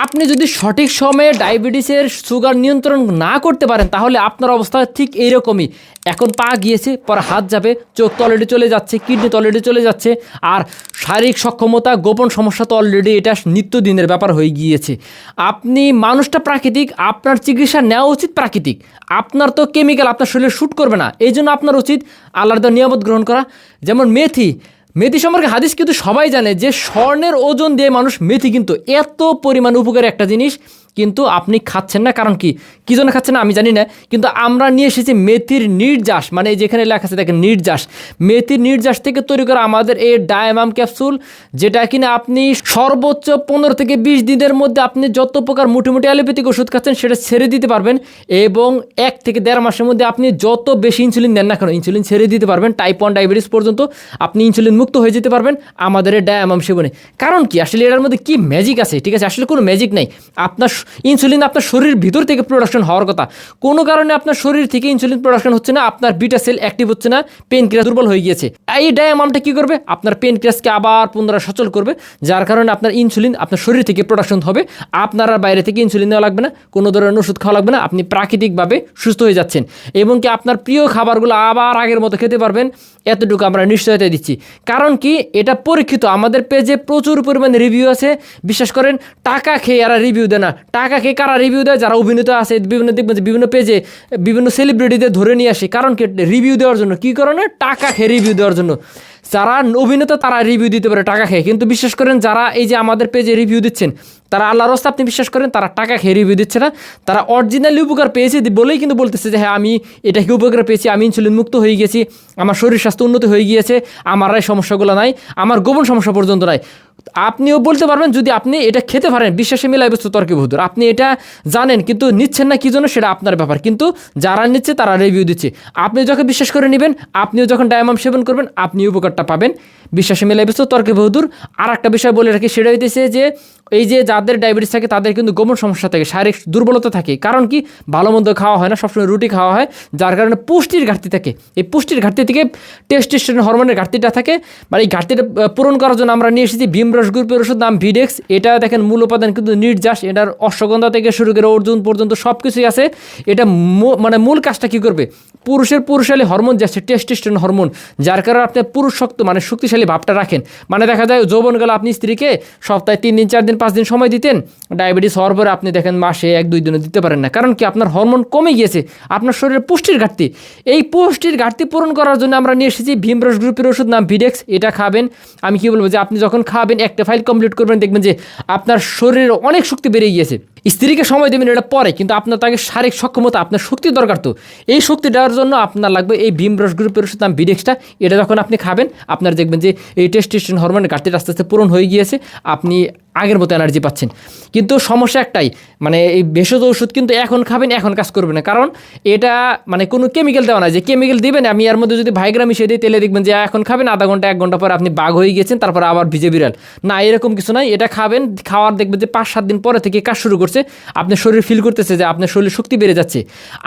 আপনি যদি সঠিক সময়ে ডায়াবেটিসের সুগার নিয়ন্ত্রণ না করতে পারেন তাহলে আপনার অবস্থা ঠিক এইরকমই। এখন পা গিয়েছে, পরে হাত যাবে, চোখ তো অলরেডি চলে যাচ্ছে, কিডনি তো অলরেডি চলে যাচ্ছে, আর শারীরিক সক্ষমতা, গোপন সমস্যা তো অলরেডি এটা নিত্যদিনের ব্যাপার হয়ে গিয়েছে। আপনি মানুষটা প্রাকৃতিক, আপনার চিকিৎসা নেওয়া উচিত প্রাকৃতিক। আপনার তো কেমিক্যাল আপনার শরীরে শ্যুট করবে না, এই জন্য আপনার উচিত আল্লাহর দেওয়া নিয়ামত গ্রহণ করা। যেমন মেথি সম্পর্কে হাদিস কিন্তু সবাই জানে যে স্বর্ণের ওজন দিয়ে মানুষ মেথি, কিন্তু এত পরিমাণ উপকারী একটা জিনিস, কিন্তু আপনি খাচ্ছেন না। কারণ কি জন্য খাচ্ছেন না আমি জানি না, কিন্তু আমরা নিয়ে এসেছি মেথির নির্যাস, মানে যেখানে লেখা আছে দেখেন নির্যাস, মেথির নির্যাস থেকে তৈরি করা আমাদের এই ডায়ামাম ক্যাপসুল, যেটা কিনা আপনি সর্বোচ্চ 15 থেকে 20 দিনের মধ্যে আপনি যত প্রকার মোটামুটি অ্যালোপ্যাথিক ওষুধ খাচ্ছেন সেটা ছেড়ে দিতে পারবেন, এবং 1 থেকে 1.5 মাসের মধ্যে আপনি যত বেশি ইনসুলিন দেন না কেন ইনসুলিন ছেড়ে দিতে পারবেন। টাইপ 1 ডায়াবেটিস পর্যন্ত আপনি ইনসুলিন মুক্ত হয়ে যেতে পারবেন আমাদের এই ডায়ামাম সেবনে। কারণ কি আসলে এটার মধ্যে কি ম্যাজিক আছে? ঠিক আছে, আসলে কোনো ম্যাজিক নাই। আপনার ইনসুলিন আপনার শরীরের ভিতর থেকে প্রোডাকশন হওয়ার কথা, কোনো কারণে আপনার শরীর থেকে ইনসুলিন প্রোডাকশন হচ্ছে না, আপনার বিটা সেল অ্যাক্টিভ হচ্ছে না, পেনক্রিয়াস দুর্বল হয়ে গিয়েছে। এই ডায়ামামটা কি করবে? আপনার পেনক্রিয়াসকে আবার পুনরায় সচল করবে, যার কারণে আপনার ইনসুলিন আপনার শরীর থেকে প্রোডাকশন হবে। আপনার আর বাইরে থেকে ইনসুলিন নেওয়া লাগবে না, কোনো ধরনের ওষুধ খাওয়া লাগবে না, আপনি প্রাকৃতিকভাবে সুস্থ হয়ে যাচ্ছেন, এবং কি আপনার প্রিয় খাবারগুলো আবার আগের মতো খেতে পারবেন। এতটুকু আমরা নিশ্চয়তা দিচ্ছি। কারণ কি এটা পরীক্ষিত, আমাদের পেজে প্রচুর পরিমাণে রিভিউ আছে। বিশ্বাস করেন, টাকা খেয়ে এরা রিভিউ দেয় না। টাকা খেয়ে কারা রিভিউ দেয়? যারা অভিনেতা আছে, বিভিন্ন দেখবেন যে বিভিন্ন পেজে বিভিন্ন সেলিব্রিটিদের ধরে নিয়ে আসে। কারণ কি রিভিউ দেওয়ার জন্য, কী কারণে? টাকা খেয়ে রিভিউ দেওয়ার জন্য। যারা অভিনেতা তারা রিভিউ দিতে পারে টাকা খেয়ে, কিন্তু বিশ্বাস করেন যারা এই যে আমাদের পেজে রিভিউ দিচ্ছেন তারা আল্লাহর রাস্তায়, আপনি বিশ্বাস করেন তারা টাকা খেয়ে রিভিউ দিচ্ছে না, তারা অরিজিনালি উপকার পেয়েছে বলেই কিন্তু বলতেছে যে হ্যাঁ আমি এটা কি উপকার পেয়েছি, আমি ইনসুলিন মুক্ত হয়ে গেছি, আমার শরীর স্বাস্থ্য উন্নত হয়ে গিয়েছে, আমার এই সমস্যাগুলো নাই, আমার গোপন সমস্যা পর্যন্ত নাই। আপনিও বলতে পারবেন যদি আপনি এটা খেতে পারেন, বিশ্বাসে মিলাই বস্তু তর্কে বহুদূর। আপনি এটা জানেন কিন্তু নিচ্ছেন না, কি জন্য সেটা আপনার ব্যাপার, কিন্তু যারা নিচ্ছে তারা রিভিউ দিচ্ছে। আপনি যখন বিশ্বাস করে নেবেন, আপনিও যখন ডায়ামাম সেবন করবেন, আপনি উপকারটা পাবেন। বিশ্বাসে মিলাই বস্তু তর্কে বহুদূর। আর একটা বিষয় বলে রাখি, সেটা হইতেছে যে এই যে যাদের ডায়াবেটিস থাকে তাদের কিন্তু গোপন সমস্যা থাকে, শারীরিক দুর্বলতা থাকে। কারণ কি ভালো মন্দ খাওয়া হয় না, সবসময় রুটি খাওয়া হয়, যার কারণে পুষ্টির ঘাটতি থাকে। এই পুষ্টির ঘাটতি থেকে টেস্টোস্টেরন হরমোনের ঘাটতিটা থাকে, মানে এই ঘাটতিটা পূরণ করার জন্য আমরা নিয়ে এসেছি ভীমরস গ্রুপের ওষুধ নাম ভিডেক্স। এটা দেখেন মূল উপাদান কিন্তু নির্যাস, এটার অশ্বগন্ধা থেকে শুরু করে অর্জুন পর্যন্ত সব কিছুই আছে। এটা মানে মূল কাজটা কী করবে? পুরুষের পুরুষালী হরমোন যাচ্ছে টেস্টোস্টেরন হরমোন, যার কারণে আপনি পুরুষ শক্ত মানে শক্তিশালী ভাবটা রাখেন। মানে দেখা যায় যৌবনকালে আপনি স্ত্রীকে সপ্তাহে 3 দিন 4 দিন 5 দিন সময় দিতেন, ডায়াবেটিস হওয়ার পরে আপনি দেখেন মাসে 1-2 দিনও দিতে পারেন না। কারণ কি আপনার হরমোন কমে গিয়েছে, আপনার শরীরে পুষ্টির ঘাটতি। এই পুষ্টির ঘাটতি পূরণ করার জন্য আমরা নিয়ে এসেছি ভীমরস গ্রুপের ওষুধ নাম ভিডেক্স। এটা খাবেন, আমি কি বলবো যে আপনি যখন খাবেন একটা ফাইল কমপ্লিট করবেন, দেখবেন যে আপনার শরীরে অনেক শক্তি বেড়ে গিয়েছে। স্ত্রীকে সময় দেবেন এটা পরে, কিন্তু আপনার তাকে শারীরিক সক্ষমতা, আপনার শক্তির দরকার। তো এই শক্তি দেওয়ার জন্য আপনার লাগবে এই ভীমরস গ্রুপের ওষুধ নাম ভিডেক্সটা। এটা যখন আপনি খাবেন, আপনার দেখবেন যে এই টেস্টোস্টেরন হরমোনের ঘাটতিটা আস্তে আস্তে পূরণ হয়ে গিয়েছে, আপনি আগের মতো এনার্জি পাচ্ছেন। কিন্তু সমস্যা একটাই, মানে এই ভেষজ ওষুধ কিন্তু এখন খাবেন এখন কাজ করবে না, কারণ এটা মানে কোনো কেমিক্যাল দেওয়া নাই যে কেমিক্যাল দিবেন আমি এর মধ্যে যদি ভাইগ্রাম মিশিয়ে দিই তেলে দেখবেন যে এখন খাবেন, আধা ঘন্টা 1 ঘন্টা পরে আপনি বাঘ হয়ে গেছেন, তারপর আবার ভিজে বিড়াল। না, এরকম কিছু নাই। এটা খাবেন, খাওয়ার দেখবেন যে 5-7 দিন পরে থেকে কাজ শুরু করছে, আপনার শরীর ফিল করতেছে যে আপনার শরীরে শক্তি বেড়ে যাচ্ছে।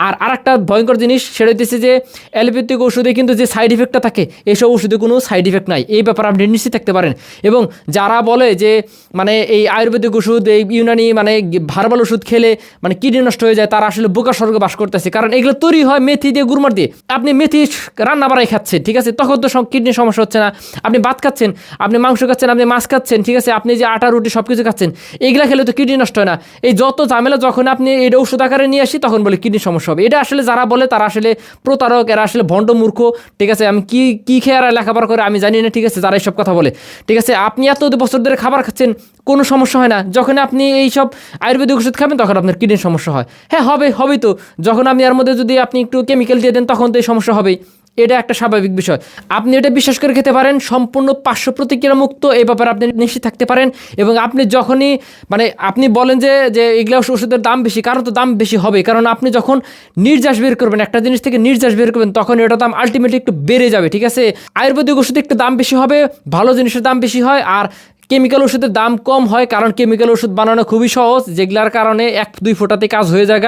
আর আরেকটা ভয়ঙ্কর জিনিস সেটা হচ্ছে যে অ্যালোপ্যাথিক ওষুধে কিন্তু যে সাইড ইফেক্টটা থাকে, এইসব ওষুধে কোনো সাইড ইফেক্ট নাই, এই ব্যাপারে আপনি নিশ্চিত থাকতে পারেন। এবং যারা বলে যে মানে এই আয়ুর্বেদিক ওষুধ, এই ইউনানি মানে ভার্বাল ওষুধ খেলে মানে কিডনি নষ্ট হয়ে যায়, তারা আসলে বোকা স্বর্গে বাস করতেছে। কারণ এগুলো তৈরি হয় মেথি দিয়ে, গুড়মার দিয়ে। আপনি মেথি রান্না বাড়াই খাচ্ছেন, ঠিক আছে, তখন তো কিডনির সমস্যা হচ্ছে না। আপনি ভাত খাচ্ছেন, আপনি মাংস খাচ্ছেন, আপনি মাছ খাচ্ছেন, ঠিক আছে, আপনি যে আটা রুটি সব কিছু খাচ্ছেন, এগুলা খেলে তো কিডনি নষ্ট হয় না। এই যত ঝামেলা যখন আপনি এটা ওষুধ আকারে নিয়ে আসি তখন বলে কিডনির সমস্যা হবে। এটা আসলে যারা বলে তারা আসলে প্রতারক, এরা আসলে ভণ্ড মূর্খ, ঠিক আছে। আমি কি খেয়ে আর লেখাপড়া করে আমি জানি না, ঠিক আছে, যারা এইসব কথা বলে, ঠিক আছে। আপনি এত বছর ধরে খাবার খাচ্ছেন, কোনো সমস্যা হয় না। যখন আপনি এইসব আয়ুর্বেদিক ওষুধ খাবেন তখন আপনার কিডনির সমস্যা হয়। হ্যাঁ, হবেই তো। যখন আপনি এর মধ্যে যদি আপনি একটু কেমিক্যাল দিয়ে দেন তখন তো এই সমস্যা হবেই। এটা একটা স্বাভাবিক বিষয়। আপনি এটা বিশ্বাস করে খেতে পারেন, সম্পূর্ণ পার্শ্ব প্রতিক্রিয়া মুক্ত, এই ব্যাপারে আপনি নিশ্চিত থাকতে পারেন। এবং আপনি যখনই মানে আপনি বলেন যে এগুলো ওষুধের দাম বেশি, কারণ তো দাম বেশি হবে, কারণ আপনি যখন নির্যাস বের করবেন, একটা জিনিস থেকে নির্যাস বের করবেন, তখন এটার দাম আলটিমেটলি একটু বেড়ে যাবে, ঠিক আছে। আয়ুর্বেদিক ওষুধে একটু দাম বেশি হবে, ভালো জিনিসের দাম বেশি হয়, আর কেমিক্যাল ওষুধের দাম কম হয়, কারণ কেমিক্যাল ওষুধ বানানো খুবই সহজ, যেগুলার কারণে 1-2 ফোঁটাতে কাজ হয়ে যায়,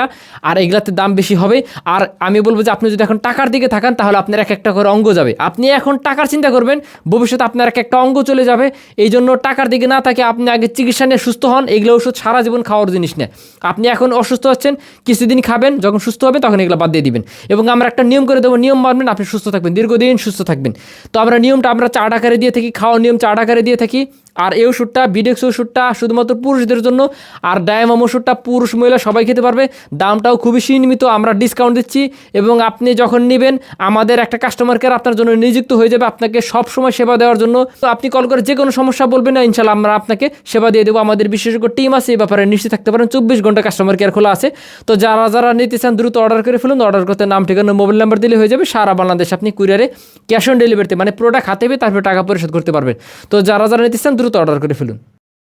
আর এগুলাতে দাম বেশি হবে। আর আমি বলবো যে আপনি যদি এখন টাকার দিকে থাকেন তাহলে আপনার এক একটা করে অঙ্গ যাবে। আপনি এখন টাকার চিন্তা করবেন, ভবিষ্যতে আপনার এক একটা অঙ্গ চলে যাবে। এই জন্য টাকার দিকে না থাকে আপনি আগে চিকিৎসা নিয়ে সুস্থ হন। এগুলো ওষুধ সারা জীবন খাওয়ার জিনিস নেই। আপনি এখন অসুস্থ হচ্ছেন, কিছুদিন খাবেন, যখন সুস্থ হবেন তখন এগুলো বাদ দিয়ে দিবেন। এবং আমরা একটা নিয়ম করে দেবো, নিয়ম মানবেন, আপনি সুস্থ থাকবেন, দীর্ঘদিন সুস্থ থাকবেন। তো আমরা নিয়মটা আমরা 4 আকারে দিয়ে থাকি, খাওয়ার নিয়ম 4 আকারে দিয়ে থাকি। আর এই ওষুধটা বিডেক্স ওষুধটা শুধুমাত্র পুরুষদের জন্য, আর ডায়ামাম ওষুধটা পুরুষ মহিলা সবাই খেতে পারবে। দামটাও খুবই সীমিত, আমরা ডিসকাউন্ট দিচ্ছি। এবং আপনি যখন নেবেন আমাদের একটা কাস্টমার কেয়ার আপনার জন্য নিযুক্ত হয়ে যাবে, আপনাকে সব সময় সেবা দেওয়ার জন্য। তো আপনি কল করে যে কোনো সমস্যা বলবেন না, ইনশাল্লাহ আমরা আপনাকে সেবা দিয়ে দেবো। আমাদের বিশেষজ্ঞ টিম আছে, এই ব্যাপারে নিশ্চিত থাকতে পারেন। 24 ঘন্টা কাস্টমার কেয়ার খোলা আছে। তো যারা যারা নিতে চান দ্রুত অর্ডার করে ফেলুন। অর্ডার করতে নাম, ঠিকানা, মোবাইল নাম্বার দিলে হয়ে যাবে। সারা বাংলাদেশ আপনি কুরিয়ারে ক্যাশ অন ডেলিভারিতে, মানে প্রোডাক্ট হাতে পেয়ে তারপরে টাকা পরিশোধ করতে পারবেন। তো যারা যারা নিতে চান দ্রুত অর্ডার করে ফেলুন।